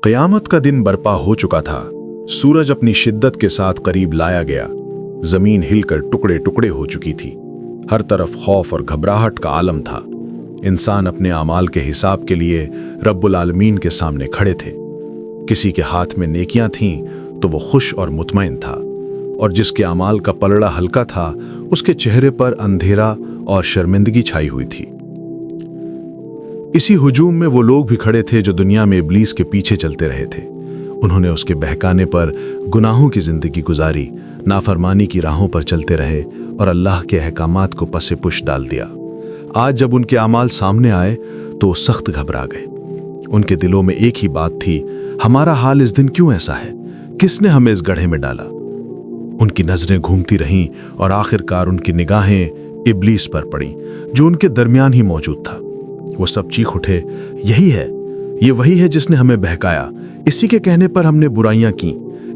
क़यामत का दिन बर्पा हो चुका था। सूरज अपनी शिद्दत के साथ करीब लाया गया। जमीन हिलकर टुकड़े टुकड़े हो चुकी थी। हर तरफ खौफ और घबराहट का आलम था। इंसान अपने आमाल के हिसाब के लिए रब्बुल आलमीन के सामने खड़े थे। किसी के हाथ में नेकियां थीं तो वो खुश और मुतमईन था, और जिसके आमाल का पलड़ा हल्का था उसके चेहरे पर अंधेरा और शर्मिंदगी छाई हुई थी। इसी हुजूम में वो लोग भी खड़े थे जो दुनिया में इब्लीस के पीछे चलते रहे थे। उन्होंने उसके बहकाने पर गुनाहों की जिंदगी गुजारी, नाफरमानी की राहों पर चलते रहे और अल्लाह के अहकामात को पसे पुश डाल दिया। आज जब उनके आमाल सामने आए तो वो सख्त घबरा गए। उनके दिलों में एक ही बात थी, हमारा हाल इस दिन क्यों ऐसा है? किसने हमें इस गड्ढे में डाला? उनकी नजरें घूमती रहीं और आखिरकार उनकी निगाहें इब्लीस पर पड़ी जो उनके दरमियान ही मौजूद था। वो सब चीख उठे, यही है, ये वही है जिसने हमें बहकाया। इसी के कहने पर हमने बुराइयां की।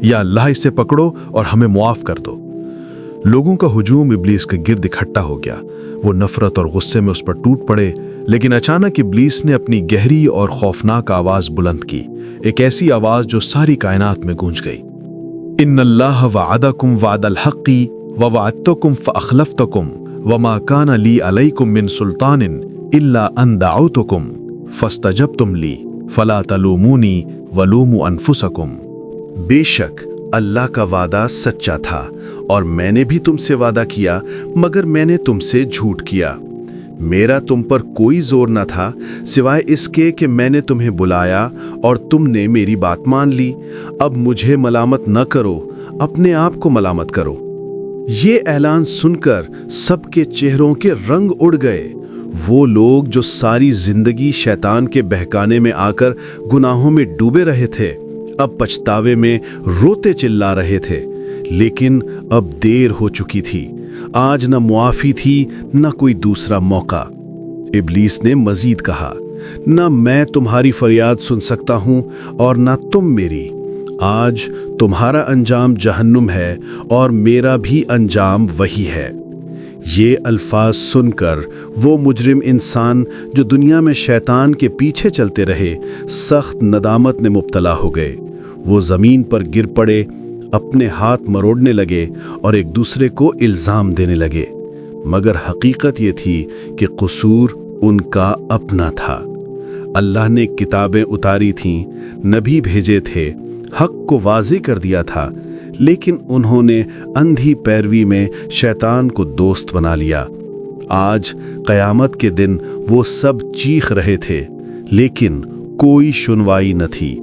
या अल्लाह इसे पकड़ो और हमें मुआफ कर दो। लोगों का हुजूम इब्लीस के गिर्द इकट्ठा हो गया। वो नफरत और गुस्से में उस पर टूट पड़े, लेकिन अचानक इब्लीस ने अपनी गहरी और खौफनाक आवाज बुलंद की, एक ऐसी आवाज जो सारी कायनात में गूंज गई। इन्नल्लाह वअदकुम वअदल हक़्क़ि व वअदतुकुम फअख़लफ़्तुकुम वमा कान ली अलैकुम मिन सुल्तानिन इल्ला अन दअउतुकुम फस्तजबतुम ली फला तलूमूनी वलूमू अनफुसकुम। बेशक अल्लाह का वादा सच्चा था और मैंने भी तुमसे वादा किया, मगर मैंने तुमसे झूठ किया। मेरा तुम पर कोई जोर न था सिवाय इसके कि मैंने तुम्हें बुलाया और तुमने मेरी बात मान ली। अब मुझे मलामत न करो, अपने आप को मलामत करो। ये ऐलान सुनकर सबके चेहरों के रंग उड़ गए। वो लोग जो सारी जिंदगी शैतान के बहकाने में आकर गुनाहों में डूबे रहे थे, अब पछतावे में रोते चिल्ला रहे थे, लेकिन अब देर हो चुकी थी। आज न मुआफी थी न कोई दूसरा मौका। इब्लीस ने मजीद कहा, न मैं तुम्हारी फरियाद सुन सकता हूं और न तुम मेरी। आज तुम्हारा अंजाम जहन्नुम है और मेरा भी अंजाम वही है। ये अल्फाज सुनकर वो मुजरिम इंसान जो दुनिया में शैतान के पीछे चलते रहे, सख्त नदामत में मुब्तला हो गए। वो जमीन पर गिर पड़े, अपने हाथ मरोड़ने लगे और एक दूसरे को इल्जाम देने लगे, मगर हकीकत ये थी कि कसूर उनका अपना था। अल्लाह ने किताबें उतारी थीं, नबी भेजे थे, हक को वाज़े कर दिया था, लेकिन उन्होंने अंधी पैरवी में शैतान को दोस्त बना लिया। आज क़यामत के दिन वो सब चीख रहे थे, लेकिन कोई सुनवाई न थी।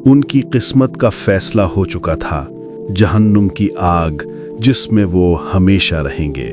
उनकी किस्मत का फैसला हो चुका था, जहन्नुम की आग जिसमें वो हमेशा रहेंगे।